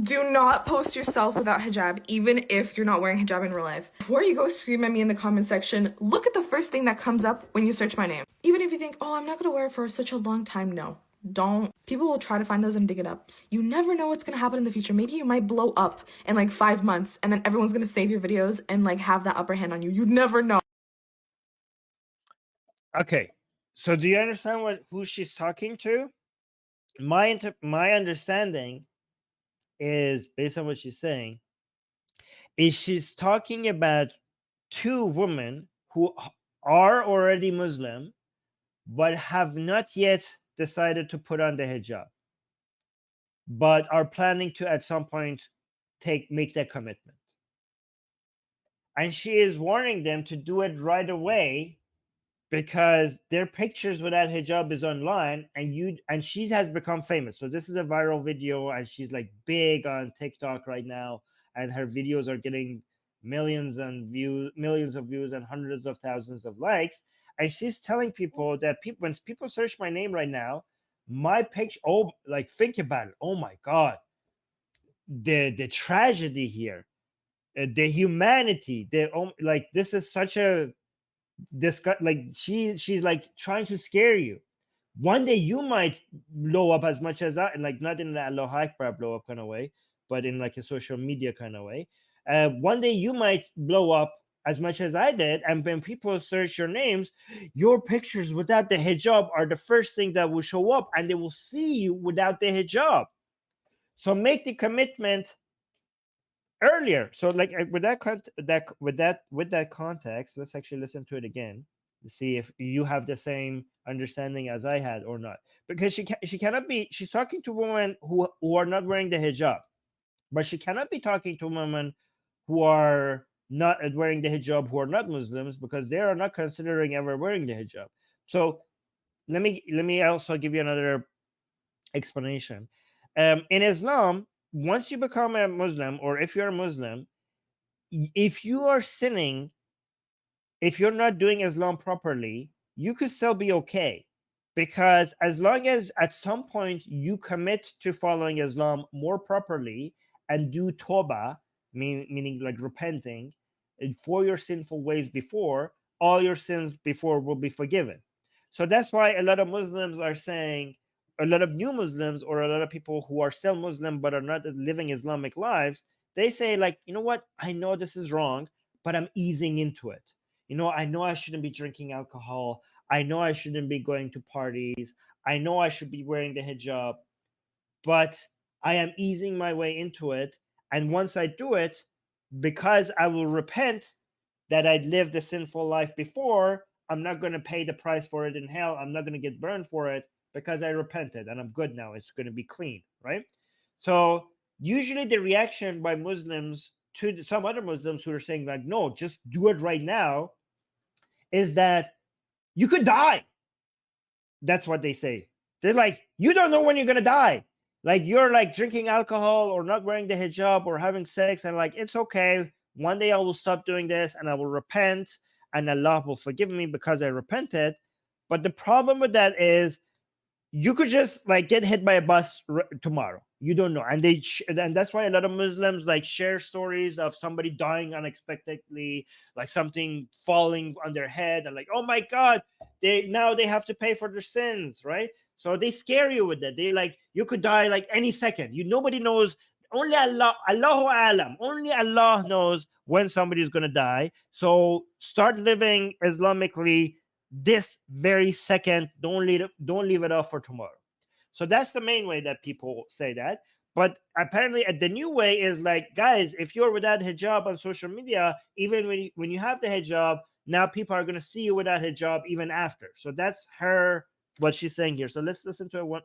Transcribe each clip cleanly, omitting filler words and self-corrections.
Do not post yourself without hijab, even if you're not wearing hijab in real life. Before you go scream at me in the comment section, look at the first thing that comes up when you search my name. Even if you think, oh, I'm not gonna wear it for such a long time, no. Don't. People will try to find those and dig it up. You never know what's gonna happen in the future. Maybe you might blow up in like 5 months and then everyone's gonna save your videos and like have that upper hand on you. You never know. Okay, so do you understand who she's talking to? My understanding is, based on what she's saying, is she's talking about two women who are already Muslim but have not yet decided to put on the hijab, but are planning to at some point make that commitment. And she is warning them to do it right away because their pictures without hijab is online, and she has become famous. So this is a viral video, and she's like big on TikTok right now, and her videos are getting millions of views and hundreds of thousands of likes. And she's telling people that when people search my name right now, my picture, oh, like, think about it. Oh my God, the tragedy here, the humanity, like, this is such a like, she's like trying to scare you. One day you might blow up as much as I, like, not in that Allah Akbar blow up kind of way, but in like a social media kind of way. One day you might blow up as much as I did, and when people search your names, your pictures without the hijab are the first thing that will show up, and they will see you without the hijab. So make the commitment earlier. So, like, with that context, let's actually listen to it again to see if you have the same understanding as I had or not. Because she cannot be. She's talking to women who are not wearing the hijab, but she cannot be talking to women who are not wearing the hijab, who are not Muslims, because they are not considering ever wearing the hijab. So let me also give you another explanation. In Islam, once you become a Muslim, or if you're a Muslim, if you are sinning, if you're not doing Islam properly, you could still be okay. Because as long as at some point you commit to following Islam more properly and do tawbah, meaning like repenting for your sinful ways before, all your sins before will be forgiven. So that's why a lot of Muslims are saying, a lot of new Muslims, or a lot of people who are still Muslim but are not living Islamic lives, they say, like, you know what, I know this is wrong, but I'm easing into it. I know I shouldn't be drinking alcohol. I know I shouldn't be going to parties. I know I should be wearing the hijab, but I am easing my way into it. And once I do it, because I will repent that I'd lived a sinful life before, I'm not going to pay the price for it in hell. I'm not going to get burned for it because I repented and I'm good now. It's going to be clean, right? So usually the reaction by Muslims to some other Muslims who are saying, like, no, just do it right now, is that you could die. That's what they say. They're like, you don't know when you're gonna die. Like, you're like drinking alcohol or not wearing the hijab or having sex, and like, it's okay. One day I will stop doing this and I will repent, and Allah will forgive me because I repented. But the problem with that is you could just like get hit by a bus tomorrow. You don't know. And and that's why a lot of Muslims like share stories of somebody dying unexpectedly, like something falling on their head, and like, oh my God, they have to pay for their sins, right? So they scare you with that. They like, you could die like any second. Nobody knows. Only Allahu alam. Only Allah knows when somebody is gonna die. So start living Islamically this very second. Don't leave it off for tomorrow. So that's the main way that people say that. But apparently the new way is like, guys, if you're without hijab on social media, even when you have the hijab, now people are going to see you without hijab even after. So that's what she's saying here. So let's listen to it one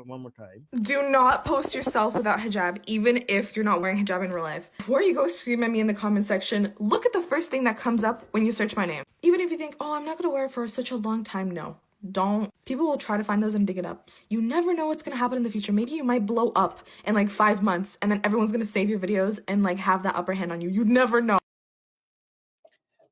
more time. Do not post yourself without hijab, even if you're not wearing hijab in real life. Before you go scream at me in the comment section, look at the first thing that comes up when you search my name. Even if you think, oh, I'm not gonna wear it for such a long time, no. Don't. People will try to find those and dig it up. You never know what's gonna happen in the future. Maybe you might blow up in like 5 months and then everyone's gonna save your videos and like have that upper hand on you. You never know.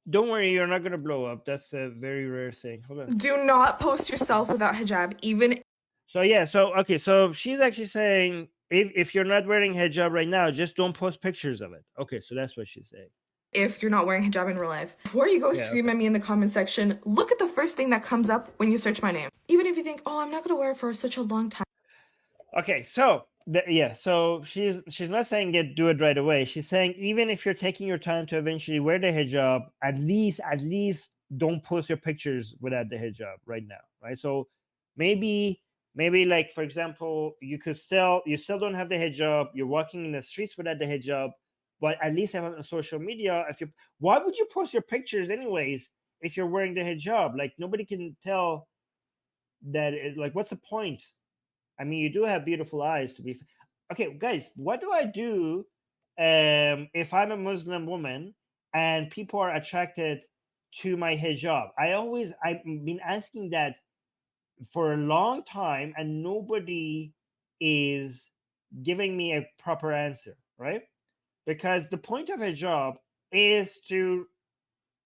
Don't worry, you're not gonna blow up. That's a very rare thing. Hold on. Do not post yourself without hijab, even. So yeah, so okay, so she's actually saying if you're not wearing hijab right now, just don't post pictures of it. Okay, so that's what she's saying. If you're not wearing hijab in real life. Before you go scream at me in the comment section, look at the first thing that comes up when you search my name. Even if you think, oh, I'm not gonna wear it for such a long time. Okay, so so she's not saying do it right away. She's saying even if you're taking your time to eventually wear the hijab, at least don't post your pictures without the hijab right now, right? So maybe like, for example, you still don't have the hijab, you're walking in the streets without the hijab, but at least have it on social media. Why would you post your pictures anyways if you're wearing the hijab? Like, nobody can tell that like, what's the point? I mean, you do have beautiful eyes to be. Okay, guys, what do I do if I'm a Muslim woman and people are attracted to my hijab? I've been asking that for a long time, and nobody is giving me a proper answer, right? Because the point of hijab is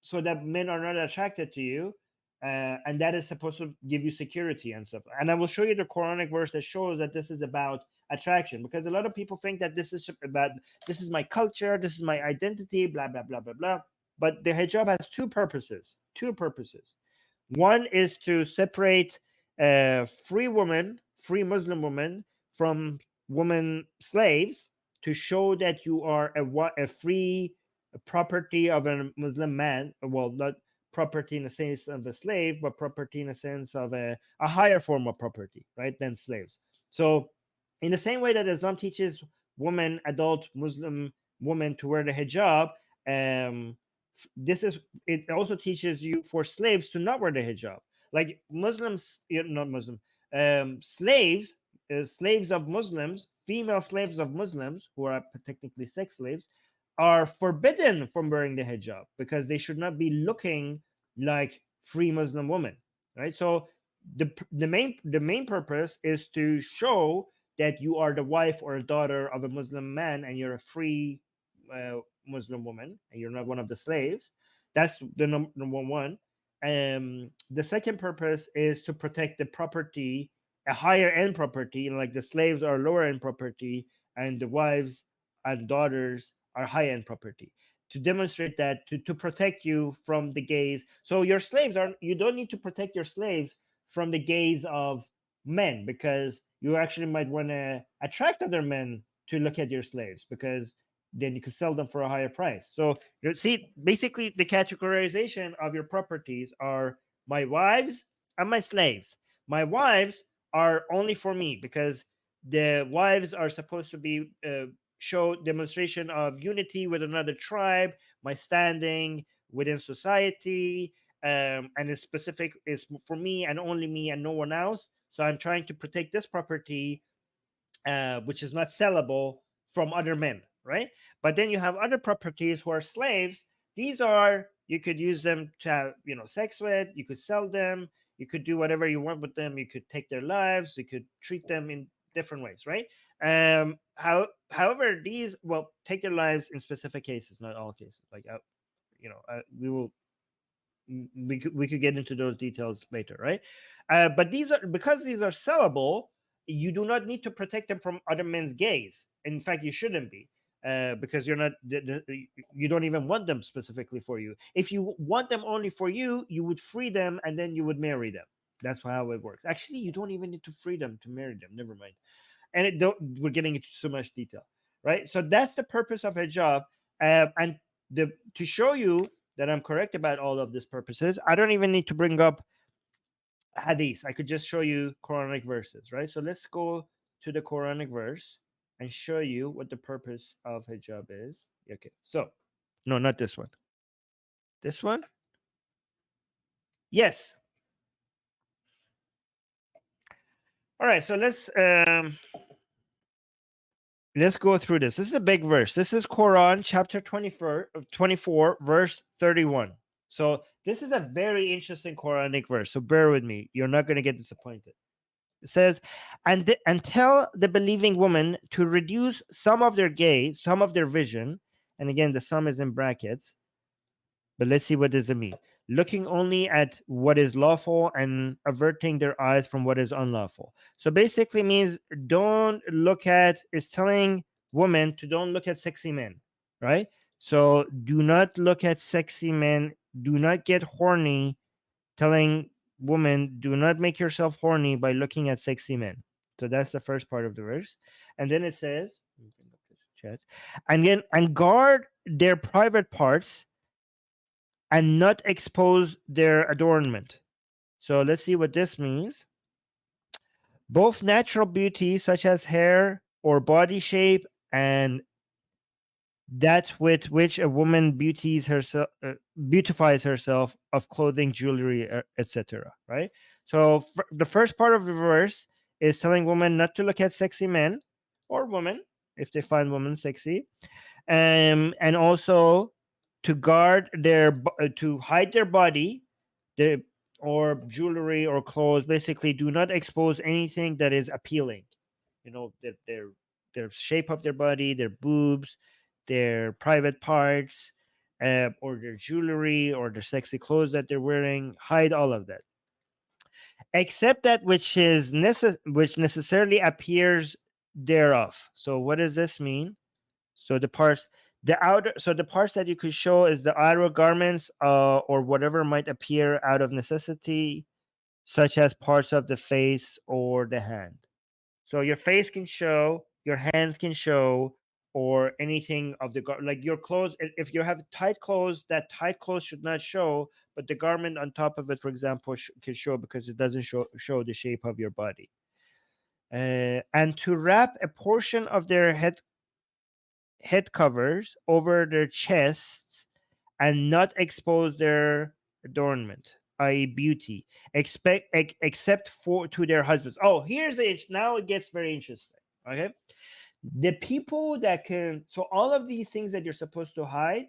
so that men are not attracted to you, and that is supposed to give you security and stuff. And I will show you the Quranic verse that shows that this is about attraction, because a lot of people think that this is my culture, this is my identity, blah blah blah blah blah. But the hijab has two purposes. One is to separate free Muslim women from women slaves, to show that you are a free property of a Muslim man. Well, not property in the sense of a slave, but property in the sense of a higher form of property, right, than slaves. So, in the same way that Islam teaches adult Muslim women to wear the hijab, um, it also teaches you for slaves to not wear the hijab. Like Muslims, not Muslim, slaves of Muslims, female slaves of Muslims who are technically sex slaves, are forbidden from wearing the hijab because they should not be looking like free Muslim women, right? So the main purpose is to show that you are the wife or daughter of a Muslim man and you're a free Muslim woman and you're not one of the slaves. That's the number one. The second purpose is to protect the property, a higher end property, like the slaves are lower end property and the wives and daughters are high end property. To demonstrate that, to protect you from the gaze. So you don't need to protect your slaves from the gaze of men, because you actually might want to attract other men to look at your slaves, because then you could sell them for a higher price. So you see, basically the categorization of your properties are my wives and my slaves. My wives are only for me, because the wives are supposed to be show demonstration of unity with another tribe, my standing within society, and it's specific is for me and only me and no one else. So I'm trying to protect this property, which is not sellable, from other men, right? But then you have other properties who are slaves. These are, you could use them to have, sex with. You could sell them. You could do whatever you want with them. You could take their lives. You could treat them in different ways, right? However, these take their lives in specific cases, not all cases. Like, we will we could get into those details later, right? But because these are sellable, you do not need to protect them from other men's gaze. In fact, you shouldn't be, because you're not you don't even want them specifically for you. If you want them only for you, you would free them and then you would marry them. That's how it works. Actually, you don't even need to free them to marry them. Never mind. And we're getting into so much detail, right? So that's the purpose of hijab, and to show you that I'm correct about all of these purposes, I don't even need to bring up hadith. I could just show you Quranic verses, right? So let's go to the Quranic verse and show you what the purpose of hijab is. Okay, so no, not this one. This one? Yes. All right, so let's go through this. This is a big verse. This is Quran chapter 24, verse 31. So this is a very interesting Quranic verse. So bear with me. You're not going to get disappointed. It says, and tell the believing woman to reduce some of their gaze, some of their vision. And again, the sum is in brackets. But let's see what does it mean. looking only at what is lawful and averting their eyes from what is unlawful. So basically means don't look at, it's telling women to don't look at sexy men, right? So do not look at sexy men, do not get horny, telling women do not make yourself horny by looking at sexy men. So that's the first part of the verse. And then it says, chat, and guard their private parts and not expose their adornment. So let's see what this means. Both natural beauty, such as hair or body shape, and that with which a woman beautifies herself of clothing, jewelry, etc. Right. So the first part of the verse is telling women not to look at sexy men or women if they find women sexy, and also to guard to hide their body, their or jewelry or clothes. Basically, do not expose anything that is appealing. You know, their shape of their body, their boobs, their private parts, or their jewelry or their sexy clothes that they're wearing. Hide all of that, except that which is which necessarily appears thereof. So, what does this mean? So the parts that you could show is the outer garments, or whatever might appear out of necessity, such as parts of the face or the hand. So your face can show, your hands can show, or anything of the like your clothes. If you have tight clothes, that tight clothes should not show, but the garment on top of it, for example, can show because it doesn't show the shape of your body. And to wrap a portion of their head covers over their chests and not expose their adornment, i.e., beauty, except for to their husbands. Oh, here's the now it gets very interesting. Okay, the people that can, so all of these things that you're supposed to hide,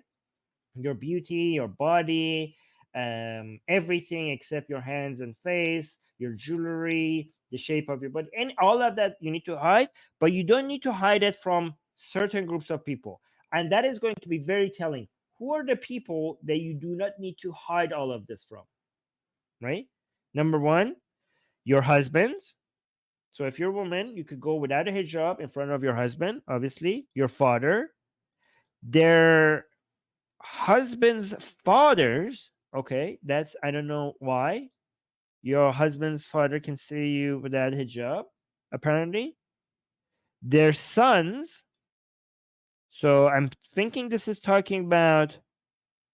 your beauty, your body, everything except your hands and face, your jewelry, the shape of your body, and all of that you need to hide, but you don't need to hide it from certain groups of people. And that is going to be very telling. Who are the people that you do not need to hide all of this from? Right? Number one, your husbands. So if you're a woman, you could go without a hijab in front of your husband, obviously, your father, their husband's fathers. Okay, that's, I don't know why your husband's father can see you without hijab, apparently. Their sons. So I'm thinking this is talking about,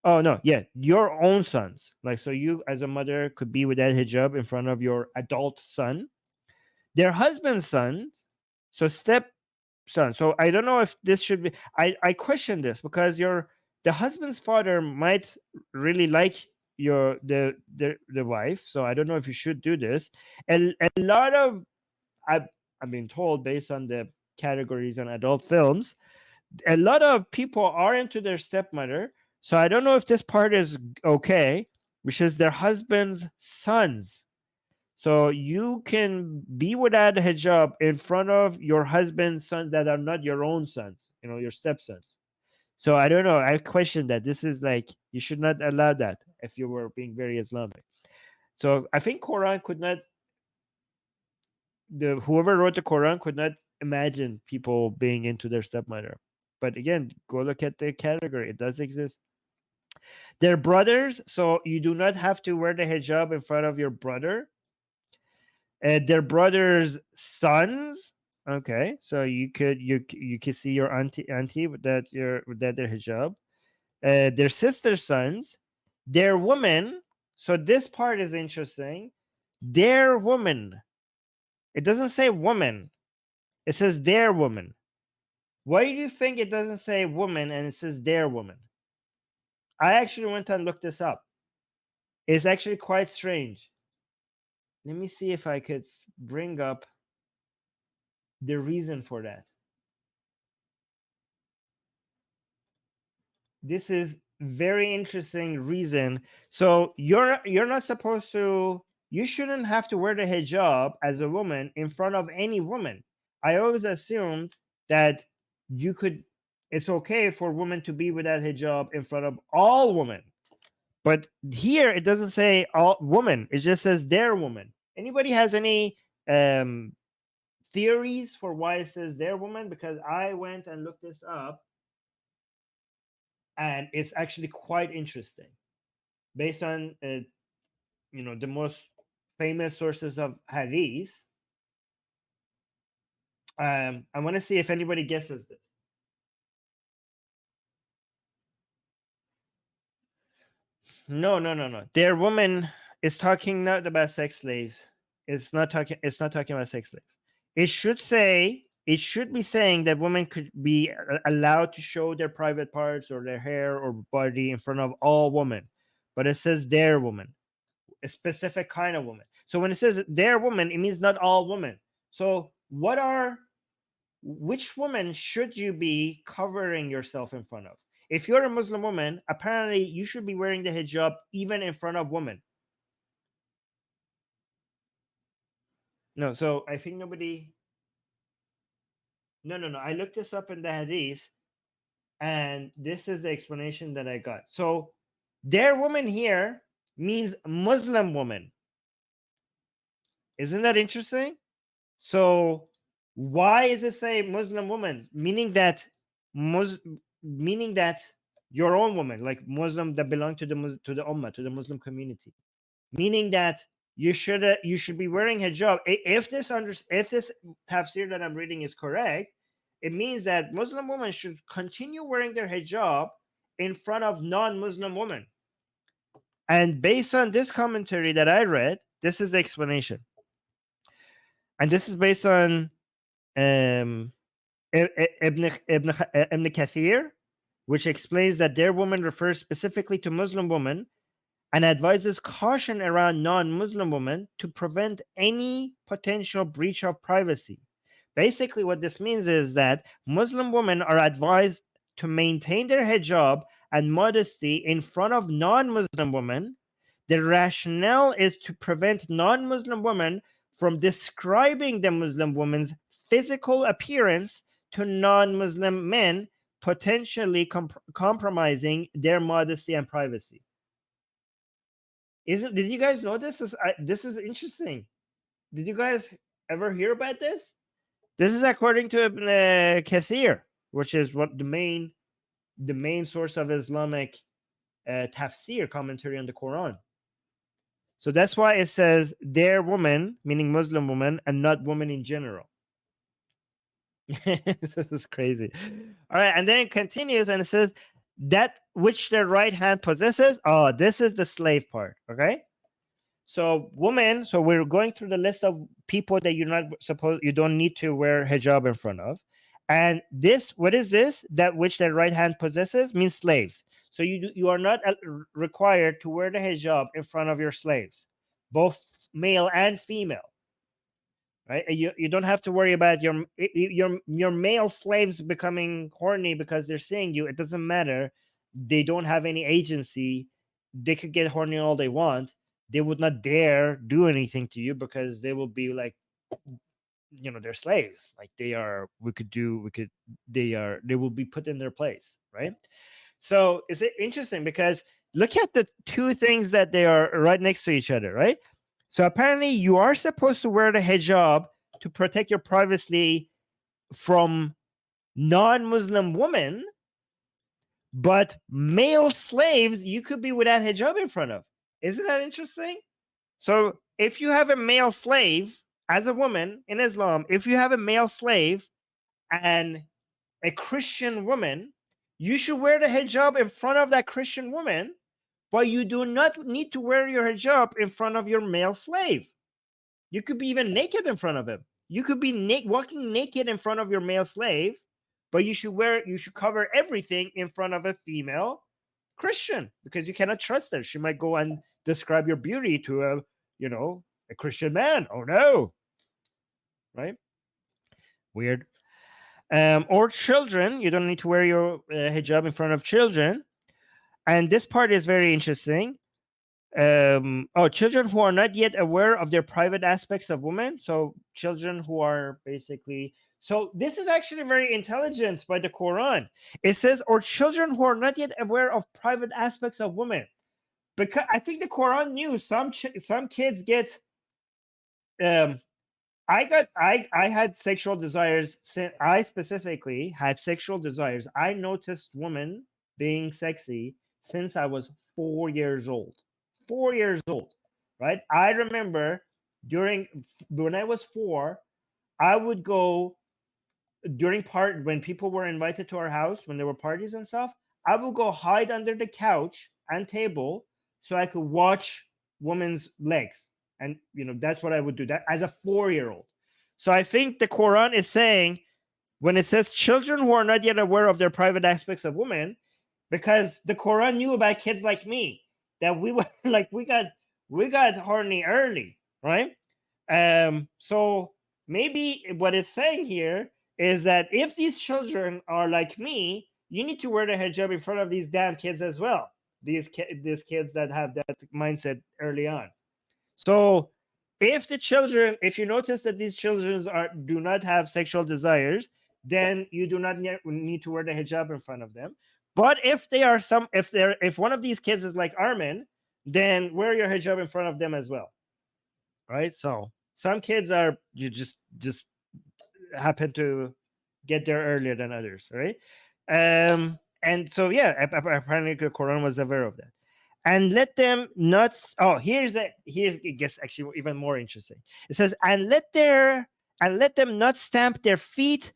oh no, yeah, your own sons. Like, so you as a mother could be without hijab in front of your adult son. Their husband's sons. So step son. So I don't know if this should be, I question this because the husband's father might really like the wife. So I don't know if you should do this. A lot of, I've been told, based on the categories on adult films, a lot of people are into their stepmother. So I don't know if this part is okay, which is their husband's sons. So you can be without a hijab in front of your husband's sons that are not your own sons, your stepsons. So I don't know. I question that. This is like, you should not allow that if you were being very Islamic. So I think Quran could not, the whoever wrote the Quran could not imagine people being into their stepmother. But again, go look at the category. It does exist. They're brothers, so you do not have to wear the hijab in front of your brother. Their brothers' sons. Okay, so you could see your auntie with that their hijab. Their sister's sons, their women. So this part is interesting. Their woman. It doesn't say woman. It says their woman. Why do you think it doesn't say woman and it says their woman? I actually went and looked this up. It's actually quite strange. Let me see if I could bring up the reason for that. This is very interesting reason. So you're not supposed to, you shouldn't have to wear the hijab as a woman in front of any woman. I always assumed that you could, it's okay for women to be without hijab in front of all women. But here it doesn't say all woman, it just says their woman. Anybody has any theories for why it says their woman? Because I went and looked this up, and it's actually quite interesting based on the most famous sources of hadith. I want to see if anybody guesses this. No. Their woman is talking not about sex slaves. It's not talking about sex slaves. It should be saying that women could be allowed to show their private parts or their hair or body in front of all women. But it says their woman, a specific kind of woman. So when it says their woman, it means not all women. So which woman should you be covering yourself in front of? If you're a Muslim woman, apparently you should be wearing the hijab even in front of women. No, so I think nobody. No. I looked this up in the hadith, and this is the explanation that I got. So their woman here means Muslim woman. Isn't that interesting? So why is it say Muslim woman? Meaning that your own woman, like Muslim that belong to the Ummah, to the Muslim community. Meaning that you should be wearing hijab. If this tafsir that I'm reading is correct, it means that Muslim women should continue wearing their hijab in front of non-Muslim women. And based on this commentary that I read, this is the explanation. And this is based on Ibn Kathir, which explains that their woman refers specifically to Muslim women and advises caution around non-Muslim women to prevent any potential breach of privacy. Basically, what this means is that Muslim women are advised to maintain their hijab and modesty in front of non-Muslim women. The rationale is to prevent non-Muslim women from describing the Muslim woman's physical appearance to non-Muslim men, potentially compromising their modesty and privacy. Did you guys know this? This is interesting. Did you guys ever hear about this? This is according to Ibn Kathir, which is what the main source of Islamic tafsir, commentary on the Quran. So that's why it says their woman, meaning Muslim woman, and not woman in general. This is crazy. All right, and then it continues and it says that which their right hand possesses. Oh, this is the slave part. Okay. So women, so we're going through the list of people that you don't need to wear hijab in front of. And this, what is this? That which their right hand possesses means slaves. So you are not required to wear the hijab in front of your slaves, both male and female. Right? You don't have to worry about your male slaves becoming horny because they're seeing you. It doesn't matter. They don't have any agency. They could get horny all they want. They would not dare do anything to you because they will be like, they're slaves. Like they will be put in their place, right? So it's interesting because look at the two things that they are right next to each other, right? So apparently you are supposed to wear the hijab to protect your privacy from non-Muslim women, but male slaves you could be without hijab in front of. Isn't that interesting? So if you have a male slave as a woman in Islam, if you have a male slave and a Christian woman, you should wear the hijab in front of that Christian woman, but you do not need to wear your hijab in front of your male slave. You could be even naked in front of him. You could be walking naked in front of your male slave, but you should cover everything in front of a female Christian because you cannot trust her. She might go and describe your beauty to a Christian man. Oh no. Right? Weird. Or children. You don't need to wear your hijab in front of children. And this part is very interesting. Children who are not yet aware of their private aspects of women. So children who are basically, so this is actually very intelligent by the Quran. It says, or children who are not yet aware of private aspects of women. because I think the Quran knew some kids get I had sexual desires. I specifically had sexual desires. I noticed women being sexy since I was 4 years old. 4 years old, right? I remember when I was 4, I would go during when people were invited to our house, when there were parties and stuff. I would go hide under the couch and table so I could watch women's legs, and that's what I would do. That as a 4-year-old. So I think the Quran is saying, when it says children who are not yet aware of their private aspects of women, because the Quran knew about kids like me, that we were like we got horny early, right? So maybe what it's saying here is that if these children are like me, you need to wear the hijab in front of these damn kids as well. These kids that have that mindset early on. So if you notice that these children do not have sexual desires, then you do not need to wear the hijab in front of them. But if one of these kids is like Armin, then wear your hijab in front of them as well, right? So some kids are you just happen to get there earlier than others, right? And so yeah, apparently the Quran was aware of that. And let them not. Oh, here's it gets actually even more interesting. It says, and let them not stamp their feet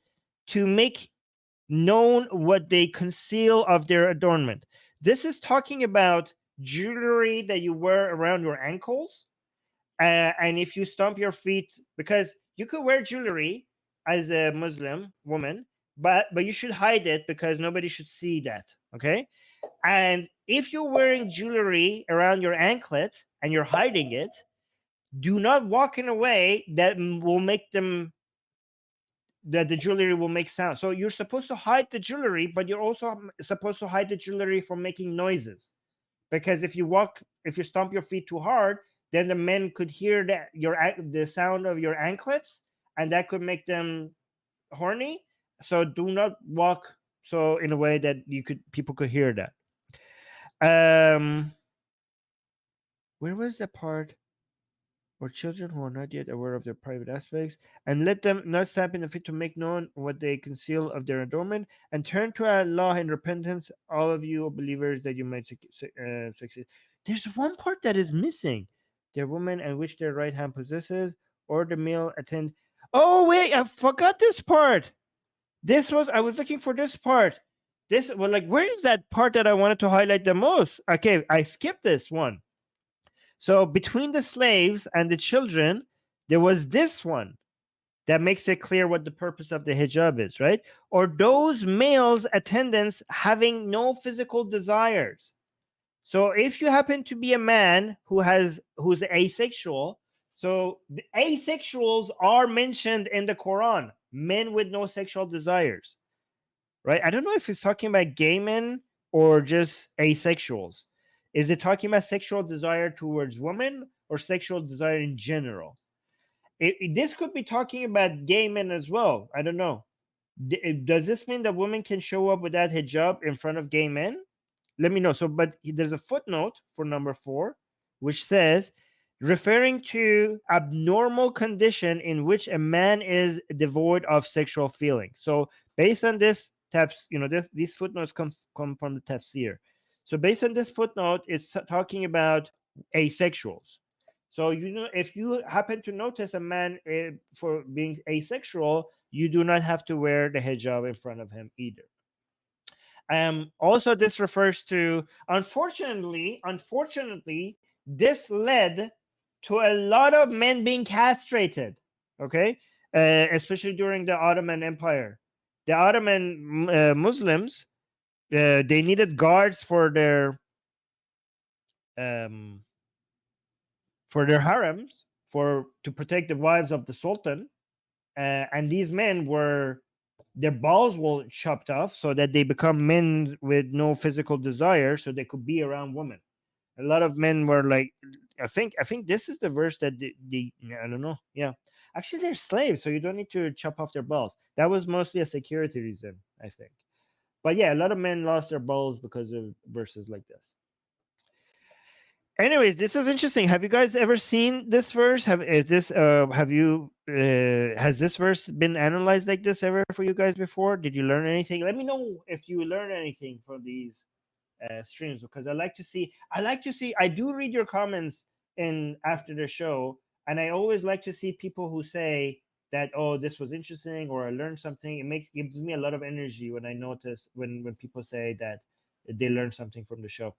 to make known what they conceal of their adornment. This is talking about jewelry that you wear around your ankles, and if you stomp your feet, because you could wear jewelry as a Muslim woman, but you should hide it because nobody should see that. Okay, and if you're wearing jewelry around your anklet and you're hiding it, do not walk in a way that will make that the jewelry will make sound. So you're supposed to hide the jewelry, but you're also supposed to hide the jewelry from making noises. Because if you stomp your feet too hard, then the men could hear the sound of your anklets, and that could make them horny. So do not walk so in a way that people could hear that. Where was the part? Or children who are not yet aware of their private aspects, and let them not stamp in the feet to make known what they conceal of their adornment, and turn to Allah in repentance, all of you believers, that you might succeed. There's one part that is missing: their woman and which their right hand possesses, or the male attend. Oh wait, I forgot this part. I was looking for this part. Where is that part that I wanted to highlight the most? Okay, I skipped this one. So between the slaves and the children, there was this one that makes it clear what the purpose of the hijab is, right? Or those males attendants having no physical desires. So if you happen to be a man who's asexual, so the asexuals are mentioned in the Quran, men with no sexual desires, right? I don't know if it's talking about gay men or just asexuals. Is it talking about sexual desire towards women or sexual desire in general? This could be talking about gay men as well. I don't know. Does this mean that women can show up without hijab in front of gay men? Let me know. So, but there's a footnote for number 4, which says, referring to abnormal condition in which a man is devoid of sexual feeling. So, based on this these footnotes come from the tafsir. So based on this footnote, it's talking about asexuals. So if you happen to notice a man for being asexual, you do not have to wear the hijab in front of him either. Also, this refers to, unfortunately, this led to a lot of men being castrated. Okay, especially during the Ottoman Empire. The Ottoman Muslims, they needed guards for their harems to protect the wives of the sultan, and these men their balls were chopped off so that they become men with no physical desire, so they could be around women. A lot of men were like, I think this is the verse that I don't know. Yeah, actually they're slaves, so you don't need to chop off their balls. That was mostly a security reason, I think. But yeah, a lot of men lost their balls because of verses like this. Anyways, this is interesting. Have you guys ever seen this verse? Has this verse been analyzed like this ever for you guys before? Did you learn anything? Let me know if you learn anything from these streams, because I do read your comments in after the show, and I always like to see people who say that, oh, this was interesting, or I learned something. Gives me a lot of energy when I notice when people say that they learned something from the show.